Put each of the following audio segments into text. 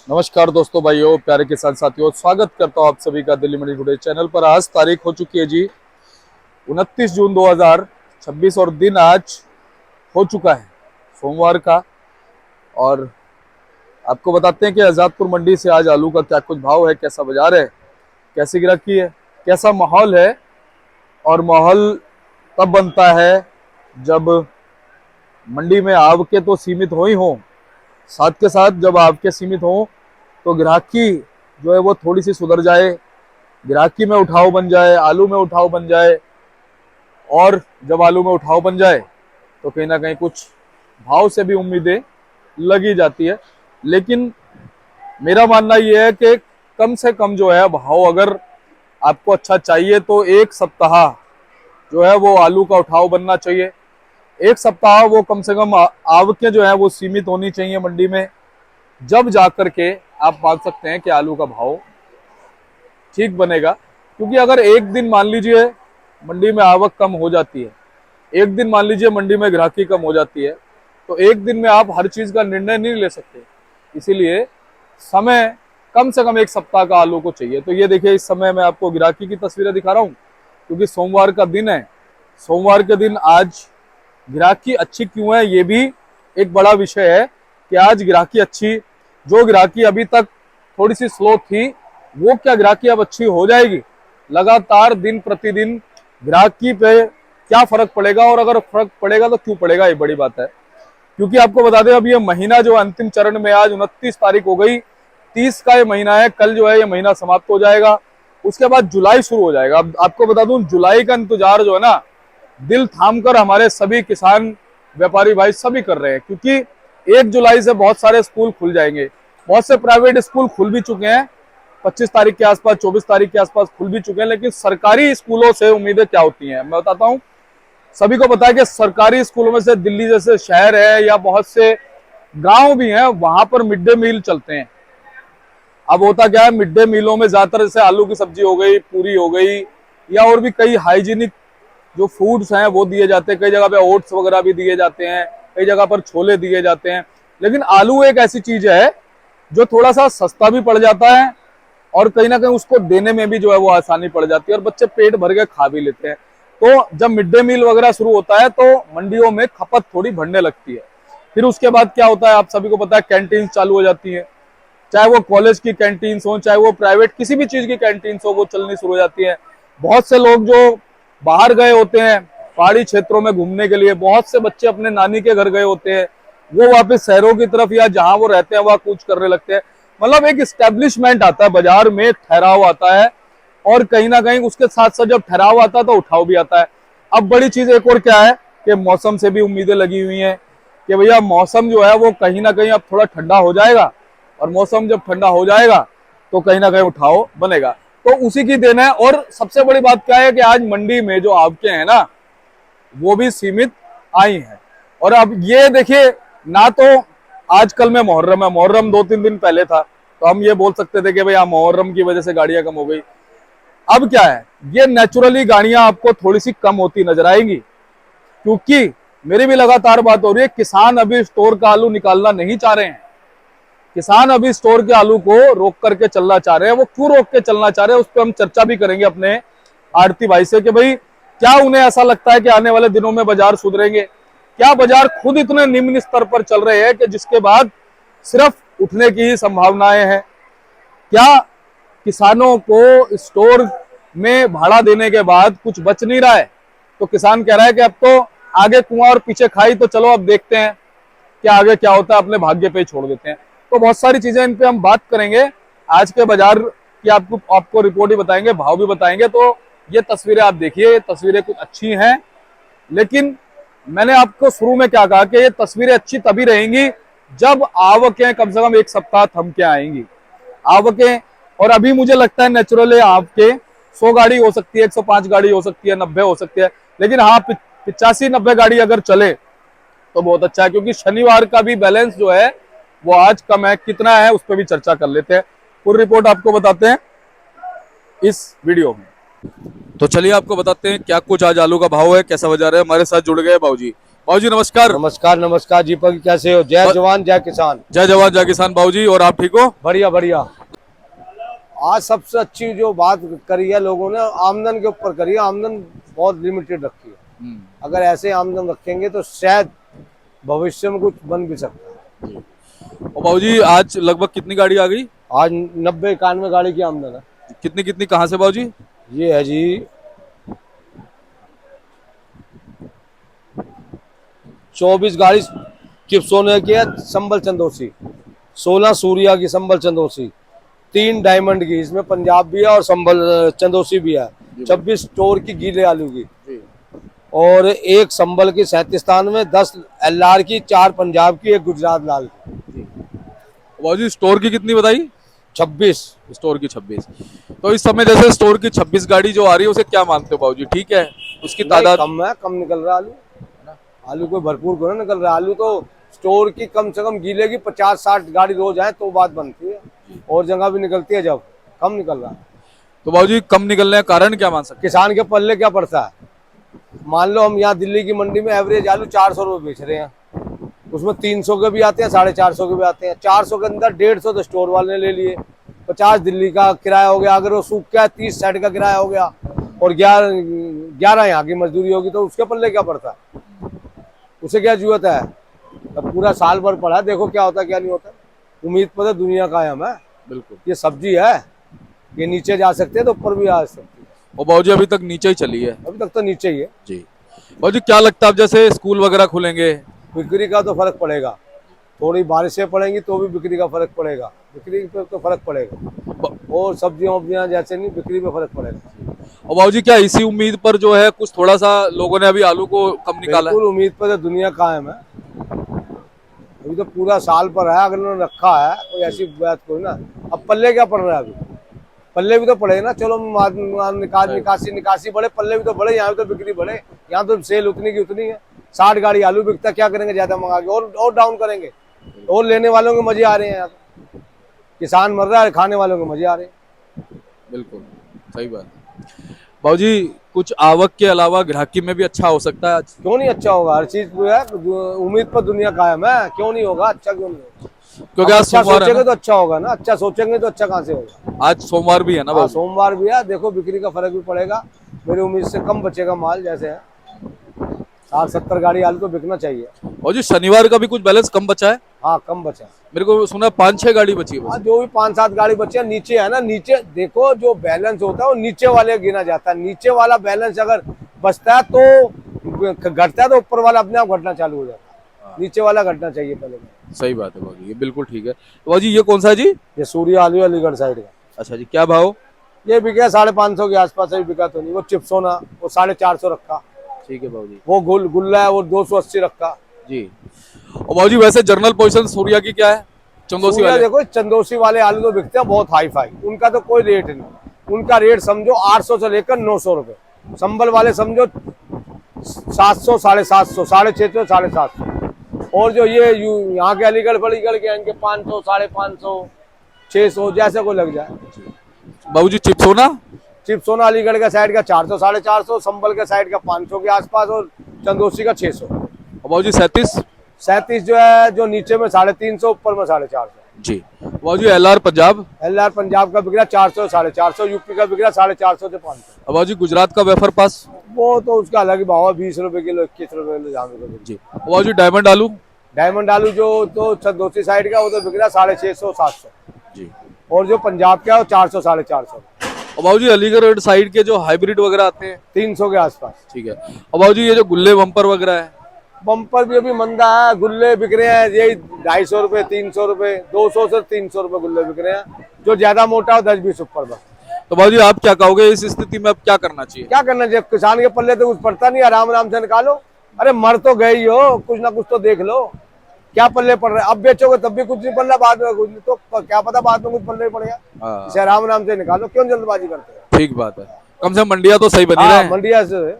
नमस्कार दोस्तों, भाइयों, प्यारे किसान साथियों, स्वागत करता हूं आप सभी का दिल्ली मंडी टुडे चैनल पर। आज तारीख हो चुकी है जी 29 जून 2026 और दिन आज हो चुका है सोमवार का। और आपको बताते हैं कि आज़ादपुर मंडी से आज आलू का क्या कुछ भाव है, कैसा बाजार है, कैसी गिराकी है, कैसा माहौल है। और माहौल तब बनता है जब मंडी में आवकें तो सीमित हो ही हों, साथ के साथ जब आवकें सीमित हों तो ग्राहकी जो है वो थोड़ी सी सुधर जाए, ग्राहकी में उठाव बन जाए, आलू में उठाव बन जाए। और जब आलू में उठाव बन जाए तो कहीं ना कहीं कुछ भाव से भी उम्मीदें लगी जाती है। लेकिन मेरा मानना यह है कि कम से कम जो है भाव अगर आपको अच्छा चाहिए तो एक सप्ताह जो है वो आलू का उठाव बनना चाहिए। एक सप्ताह वो कम से कम आवकें जो है वो सीमित होनी चाहिए मंडी में, जब जाकर के आप मान सकते हैं कि आलू का भाव ठीक बनेगा। क्योंकि अगर एक दिन मान लीजिए मंडी में आवक कम हो जाती है, एक दिन मान लीजिए मंडी में ग्राहकी कम हो जाती है, तो एक दिन में आप हर चीज का निर्णय नहीं ले सकते। इसीलिए समय कम से कम एक सप्ताह का आलू को चाहिए। तो ये देखिए, इस समय मैं आपको ग्राहकी की तस्वीरें दिखा रहा हूँ क्योंकि सोमवार का दिन है। सोमवार के दिन आज ग्राहकी अच्छी क्यों है, ये भी एक बड़ा विषय है कि आज ग्राहकी अच्छी, जो ग्राहकी अभी तक थोड़ी सी स्लो थी वो क्या ग्राहकी अब अच्छी हो जाएगी। लगातार दिन प्रतिदिन ग्राहकी पे क्या फर्क पड़ेगा, और अगर फर्क पड़ेगा तो क्यों पड़ेगा, ये बड़ी बात है। क्योंकि आपको बता दें अभी ये महीना जो अंतिम चरण में, आज 29 तारीख हो गई, 30 का ये महीना है, कल जो है ये महीना समाप्त हो जाएगा, उसके बाद जुलाई शुरू हो जाएगा। अब आपको बता दूं जुलाई का इंतजार जो है ना, दिल थाम कर हमारे सभी किसान व्यापारी भाई सभी कर रहे हैं। क्योंकि 1 जुलाई से बहुत सारे स्कूल खुल जाएंगे, बहुत से प्राइवेट स्कूल खुल भी चुके हैं, 25 तारीख के आसपास, 24 तारीख के आसपास खुल भी चुके हैं। लेकिन सरकारी स्कूलों से उम्मीदें क्या होती हैं, मैं बताता हूं। सभी को पता है कि सरकारी स्कूलों में से दिल्ली जैसे शहर है या बहुत से गांव भी हैं, वहां पर मिड डे मील चलते हैं। अब होता क्या है, मिड डे मीलों में ज्यादातर जैसे आलू की सब्जी हो गई, पूरी हो गई, या और भी कई हाइजीनिक जो फूड्स हैं वो दिए जाते हैं। कई जगह पे ओट्स वगैरह भी दिए जाते हैं, कई जगह पर छोले दिए जाते हैं। लेकिन आलू एक ऐसी चीज है जो थोड़ा सा सस्ता भी पड़ जाता है और कहीं ना कहीं उसको देने में भी जो है वो आसानी पड़ जाती है और बच्चे पेट भर के खा भी लेते हैं। तो जब मिड डे मील वगैरह शुरू होता है तो मंडियों में खपत थोड़ी बढ़ने लगती है। फिर उसके बाद क्या होता है, आप सभी को पता है, कैंटीन चालू हो जाती है। चाहे वो कॉलेज की कैंटीन हो, चाहे वो प्राइवेट किसी भी चीज की कैंटीन हो, वो चलनी शुरू हो जाती है। बहुत से लोग जो बाहर गए होते हैं पहाड़ी क्षेत्रों में घूमने के लिए, बहुत से बच्चे अपने नानी के घर गए होते हैं, वो वापस शहरों की तरफ या जहां वो रहते हैं वहां कूच करने लगते हैं। मतलब एक स्टैब्लिशमेंट आता है, बाजार में ठहराव आता है, और कहीं ना कहीं उसके साथ साथ जब ठहराव आता है तो उठाव भी आता है। अब बड़ी चीज एक और क्या है कि मौसम से भी उम्मीदें लगी हुई हैं कि भैया मौसम जो है वो कहीं ना कहीं अब थोड़ा ठंडा हो जाएगा, और मौसम जब ठंडा हो जाएगा तो कहीं ना कहीं उठाव बनेगा। तो उसी की देन है। और सबसे बड़ी बात क्या है कि आज मंडी में जो आवकें हैं ना वो भी सीमित आई हैं। और अब ये देखिए, ना तो आजकल में मुहर्रम है, मुहर्रम 2-3 दिन पहले था तो हम ये बोल सकते थे कि भाई मुहर्रम की वजह से गाड़ियां कम हो गई। अब क्या है, ये नेचुरली गाड़ियां आपको थोड़ी सी कम होती नजर आएंगी। क्योंकि मेरी भी लगातार बात हो रही है, किसान अभी स्टोर का आलू निकालना नहीं चाह रहे हैं। किसान अभी स्टोर के आलू को रोक करके चलना चाह रहे हैं। वो क्यों रोक के चलना चाह रहे हैं, उस पर हम चर्चा भी करेंगे अपने आड़ती भाई से कि भाई क्या उन्हें ऐसा लगता है कि आने वाले दिनों में बाजार सुधरेंगे। क्या बाजार खुद इतने निम्न स्तर पर चल रहे हैं कि जिसके बाद सिर्फ उठने की ही संभावनाएं हैं। क्या किसानों को स्टोर में भाड़ा देने के बाद कुछ बच नहीं रहा है, तो किसान कह रहा है कि अब तो आगे कुआं और पीछे खाई, तो चलो अब देखते हैं कि आगे क्या होता है, अपने भाग्य पे ही छोड़ देते हैं। तो बहुत सारी चीजें इन पे हम बात करेंगे। आज के बाजार की आपको रिपोर्ट ही बताएंगे, भाव भी बताएंगे। तो ये तस्वीरें आप देखिए, ये तस्वीरें कुछ अच्छी हैं, लेकिन मैंने आपको शुरू में क्या कहा कि ये तस्वीरें अच्छी तभी रहेंगी जब आवकें कम से कम एक सप्ताह थम के आएंगी। आवकें, और अभी मुझे लगता है नेचुरली आपके 100 गाड़ी हो सकती है, 105 गाड़ी हो सकती है, 90 हो सकती है, लेकिन हाँ 85-90 गाड़ी अगर चले तो बहुत अच्छा है। क्योंकि शनिवार का भी बैलेंस जो है वो आज कम है, कितना है उस पर भी चर्चा कर लेते हैं। पूरी रिपोर्ट आपको बताते हैं इस वीडियो में। तो चलिए आपको बताते हैं क्या कुछ आज आलू का भाव है, कैसा बाजार है। हमारे साथ जुड़ गए भाऊजी। बाबूजी नमस्कार। नमस्कार नमस्कार दीपक, कैसे हो? जय जवान जय किसान। जय जवान जय किसान। बाबूजी और आप ठीक हो? बढ़िया बढ़िया। आज सबसे अच्छी जो बात करी है लोगों ने, आमदन के ऊपर करी है। आमदन बहुत लिमिटेड रखी है। अगर ऐसे आमदन रखेंगे तो शायद भविष्य में कुछ बन भी सकता है। और बाबूजी आज लगभग कितनी गाड़ी आ गई? आज 90-91 गाड़ी की आमदन है। कितनी कितनी कहाँ से बाबूजी? ये है जी 24 गाड़ी किप्सोने की है संबल चंदोसी, 16 सूर्या की संबल चंदोसी, 3 डायमंड की, इसमें पंजाब भी है और संबल चंदोसी भी है, 26 स्टोर की गीले आलू की, और एक संबल की 37 में, 10 LR की, 4 पंजाब की, एक गुजरात लाल की। बाबूजी स्टोर की कितनी बताई? 26 स्टोर की 26। तो इस समय जैसे स्टोर की 26 गाड़ी जो आ रही है उसे क्या मानते हो बाबूजी? ठीक है उसकी तादाद? कम है, कम निकल रहा है आलू। आलू कोई भरपूर को ना निकल रहा है। आलू तो स्टोर की कम से कम गीले की 50-60 गाड़ी रोज आए तो बात बनती है, और जगह भी निकलती है, जब कम निकल रहा है। तो बाबूजी कम निकलने का कारण क्या मान सकते? किसान के पल्ले क्या पड़ता है? मान लो हम यहाँ दिल्ली की मंडी में एवरेज आलू 400 रुपये बेच रहे हैं, उसमें 300 के भी आते हैं, 450 के भी आते हैं। 400 के अंदर 150 तो स्टोर वाले ने ले लिए, 50 दिल्ली का किराया हो गया, अगर वो सूख गया 30 साइड का किराया हो गया, और 11 यहाँ की मजदूरी होगी, तो उसके पल्ले क्या पड़ता है? उसे क्या जरूरत है? अब पूरा साल भर पड़ा, देखो क्या होता क्या नहीं होता। उम्मीद पर तो दुनिया कायम है। बिल्कुल। ये सब्जी है, ये नीचे जा सकते हैं तो ऊपर भी आ सकती है। और बाबूजी अभी तक नीचे ही चली है? अभी तक तो नीचे ही है जी। बाबूजी क्या लगता है अब जैसे स्कूल वगैरह खुलेंगे, बिक्री का तो फर्क पड़ेगा। थोड़ी बारिशें पड़ेंगी तो भी बिक्री का फर्क पड़ेगा, बिक्री पे तो फर्क पड़ेगा, और सब्जियां वब्जियां जैसे नहीं, बिक्री पे फर्क पड़ेगा। और बाबूजी क्या इसी उम्मीद पर जो है कुछ थोड़ा सा लोगों ने अभी आलू को कम निकाला है? बिल्कुल उम्मीद पर तो दुनिया कायम है। अभी तो पूरा साल पर है, अगर उन्होंने रखा है कोई ऐसी बात कोई ना। अब पल्ले क्या पड़ रहा है? अभी पल्ले भी तो पड़े ना। चलो निकासी बढ़े, पल्ले भी तो बढ़े, यहाँ भी तो बिक्री बढ़े। यहाँ तो सेल उतनी की उतनी है। 60 गाड़ी आलू बिकता, क्या करेंगे ज्यादा मंगा के? और डाउन करेंगे, और लेने वालों के मजे आ रहे हैं। यहाँ किसान मर रहा है, खाने वालों के मजे आ रहे हैं। बिल्कुल सही बात। बाबूजी कुछ आवक के अलावा ग्राहकी में भी अच्छा हो सकता है आज? क्यों नहीं अच्छा होगा? हर चीज है, उम्मीद पर दुनिया कायम है। क्यों नहीं होगा? अच्छा क्यों नहीं होगा? क्योंकि आज अच्छा सोमवार है सोचेंगे ना? तो अच्छा होगा ना। अच्छा सोचेंगे तो अच्छा कहाँ से होगा? आज सोमवार भी है ना बाबू? सोमवार भी है, देखो बिक्री का फर्क भी पड़ेगा। मेरी उम्मीद से कम बचेगा माल, जैसे है 60-70 गाड़ी आलू तो बिकना चाहिए। और जी शनिवार का भी कुछ बैलेंस कम बचा है? हाँ कम बचा है। मेरे को सुना 5-6 गाड़ी बची है बस। जो भी 5-7 गाड़ी बची है, नीचे है ना। नीचे देखो, जो बैलेंस होता है वो नीचे वाले गिना जाता है। नीचे वाला बैलेंस अगर बचता है तो घटता है, तो ऊपर वाला अपने आप घटना चालू हो जाता है। नीचे वाला घटना चाहिए पहले। सही बात है बाबू, ये बिल्कुल ठीक है। तो बाबूजी ये कौन सा है जी? ये सूर्य आलू अलीगढ़ साइड का। अच्छा जी, क्या भाव? ये बिका 550 के आसपास है, बिका तो नहीं। वो चिप्सोना वो 450 रखा। ठीक है बाबूजी। वो गुल्ला है वो 280 रखा जी। और बाबूजी वैसे जनरल पोजीशन सूर्या की क्या है? चंदोसी वाले? देखो चंदोसी वाले आलू तो बिकते हैं बहुत हाई फाई, उनका तो कोई रेट नहीं। उनका रेट समझो 800 से लेकर 900 रुपए। संबल वाले समझो 700, 750, 650, 750। और जो ये यहाँ के अलीगढ़ बड़ीगढ़ के इनके 500, 550, 600 जैसे को लग जाए। बाबूजी चिप्सोना? चिप्सोना अलीगढ़ का साइड का 400, 450, संबल के साइड का 500 के आसपास, और चंदोसी का 600। और बाबूजी 37 जो है, जो नीचे में 350, ऊपर में 450 जी। बाबूजी LR पंजाब? LR पंजाब का बिक रहा 400, 450, यूपी का बिक रहा 450 से 500। और बाबूजी गुजरात का वेफर पास? वो तो उसका अलग ही भाव है, 20 रुपए किलो, 21 रुपए किलो जहाँ पे जी। और बाबूजी डायमंड आलू? डायमंड आलू जो तो चंदोसी साइड का वो तो बिक रहा 650, 700 जी। और जो पंजाब का है वो 400, 450। और बाबूजी अलीगढ़ साइड के जो हाइब्रिड वगैरह आते हैं? 300 के आसपास। ठीक है। और बाबूजी ये जो गुल्ले बम्पर वगैरह है? बम्पर भी अभी मंदा है, गुल्ले बिक रहे हैं यही 250 रुपए, 300 रुपए, 200 से 300 रुपए गुल्ले बिक रहे हैं। जो ज्यादा मोटा हो 10-20 ऊपर बस। तो बाबूजी आप क्या कहोगे इस स्थिति में अब क्या करना चाहिए? क्या करना चाहिए? किसान के पल्ले तो कुछ पड़ता नहीं, आराम आराम से निकालो। अरे मर तो गई हो, कुछ ना कुछ तो देख लो। क्या पल्ले पड़ रहे? अब बेचोगे तब भी कुछ नहीं पड़ रहा, बाद में कुछ नहीं, तो क्या पता बाद में कुछ पल्ले पड़ेगा। इसे आराम आराम से निकालो, क्यों जल्दबाजी करते हो? ठीक बात है। कम से कम मंडिया तो सही बनी रहे। मंडिया से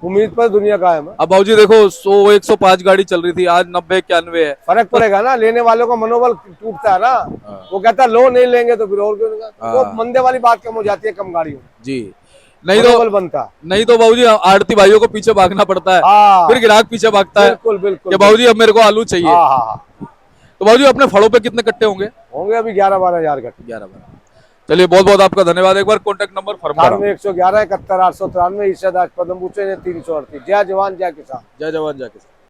उम्मीद पर दुनिया कायम है। अब बाबूजी देखो 100-105 गाड़ी चल रही थी, आज 90-91 है। फर्क पड़ेगा ना, लेने वालों का मनोबल टूटता है ना। वो कहता है लो नहीं लेंगे तो फिर और क्यों? तो मंदे वाली बात कम हो जाती है कम गाड़ियों। जी। नहीं तो मनोबल बनता है। नहीं तो बाबूजी आड़ती भाइयों को पीछे भागना पड़ता है, हाँ फिर ग्राहक पीछे भागता है बिल्कुल बिल्कुल कि बाबूजी अब मेरे को आलू चाहिए। हाँ हाँ तो बाबूजी अपने फलों पे कितने कट्टे होंगे? होंगे अभी 11-12 हजार का। 11-12। चलिए बहुत बहुत आपका धन्यवाद। एक बार कॉन्टेक्ट नंबर फरमाना। 98 111 71 893 ईर्षादास पदम पूछे 338। जय जवान जय किसान। जय जवान जय किसान।